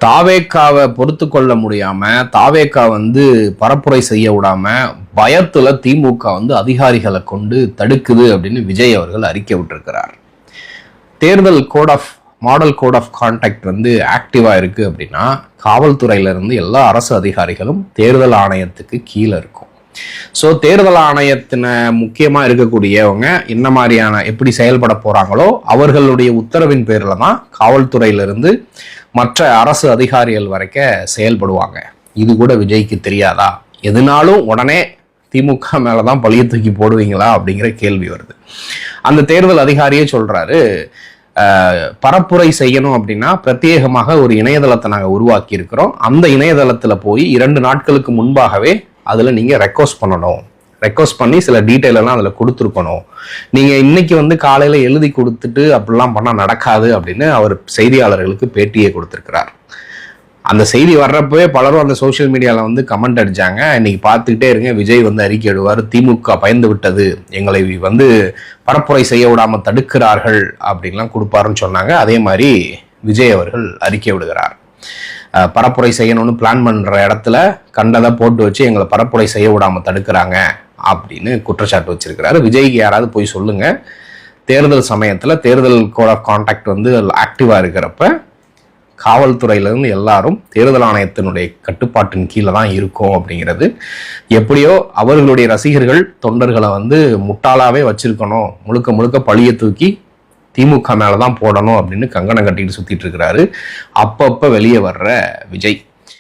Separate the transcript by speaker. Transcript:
Speaker 1: தாவேக்காவை பொறுத்து கொள்ள முடியாம தாவேக்கா பரப்புரை செய்ய விடாம பயத்துல திமுக அதிகாரிகளை கொண்டு தடுக்குது அப்படின்னு விஜய் அவர்கள் அறிக்கை விட்டிருக்கிறார். தேர்தல் மாடல் கோட் ஆஃப் கான்டாக்ட் ஆக்டிவா இருக்கு அப்படின்னா காவல்துறையில இருந்து எல்லா அரசு அதிகாரிகளும் தேர்தல் ஆணையத்துக்கு கீழே இருக்கும். ஸோ தேர்தல் ஆணையத்தின முக்கியமா இருக்கக்கூடியவங்க என்ன மாதிரியான எப்படி செயல்பட போறாங்களோ அவர்களுடைய உத்தரவின் பேர்ல தான் காவல்துறையிலிருந்து மற்ற அரசு அதிகாரிகள் வரைக்கும் செயல்படுவாங்க. இது கூட விஜய்க்கு தெரியாதா? எதுனாலும் உடனே திமுக மேலதான் பழிய தூக்கி போடுவீங்களா அப்படிங்கிற கேள்வி வருது. அந்த தேர்தல் அதிகாரியே சொல்றாரு, பரப்புரை செய்யணும் அப்படின்னா பிரத்யேகமாக ஒரு இணையதளத்தை நாங்கள் உருவாக்கி இருக்கிறோம். அந்த இணையதளத்துல போய் 2 நாட்களுக்கு முன்பாகவே அதுல நீங்க ரெக்வஸ்ட் பண்ணி சில டீட்டெயில் எல்லாம் அதுல கொடுத்துருக்கணும். நீங்க இன்னைக்கு காலையில எழுதி கொடுத்துட்டு அப்படிலாம் பண்ணா நடக்காது அப்படின்னு அவர் செய்தியாளர்களுக்கு பேட்டியை கொடுத்திருக்கிறார். அந்த செய்தி வர்றப்பவே பலரும் அந்த சோசியல் மீடியால கமெண்ட் அடிச்சாங்க, இன்னைக்கு பார்த்துக்கிட்டே இருங்க விஜய் அறிக்கை விடுவார், திமுக பயந்து விட்டது, எங்களை பரப்புரை செய்ய விடாம தடுக்கிறார்கள் அப்படின்லாம் கொடுப்பாருன்னு சொன்னாங்க. அதே மாதிரி விஜய் அவர்கள் அறிக்கை விடுகிறார். பரப்புரை செய்யணும்னு பிளான் பண்ற இடத்துல கண்டதை போட்டு வச்சு எங்களை பரப்புரை செய்ய விடாம தடுக்கிறாங்க அப்படின்னு குற்றச்சாட்டு வச்சிருக்கிறாரு. விஜய்க்கு யாராவது போய் சொல்லுங்க, தேர்தல் சமயத்துல தேர்தல் கோட் ஆஃப் கான்டாக்ட் ஆக்டிவா இருக்கிறப்ப காவல்துறையிலிருந்து எல்லாரும் தேர்தல் ஆணையத்தினுடைய கட்டுப்பாட்டின் கீழே தான் இருக்கும் அப்படிங்கிறது. எப்படியோ அவர்களுடைய ரசிகர்கள் தொண்டர்களை முட்டாளாவே வச்சிருக்கணும், முழுக்க முழுக்க பழிய தூக்கி திமுக மேலதான் போடணும் அப்படின்னு கங்கணம் கட்டிட்டு சுத்திட்டு இருக்கிறாரு அப்பப்ப வெளியே வர்ற விஜய்.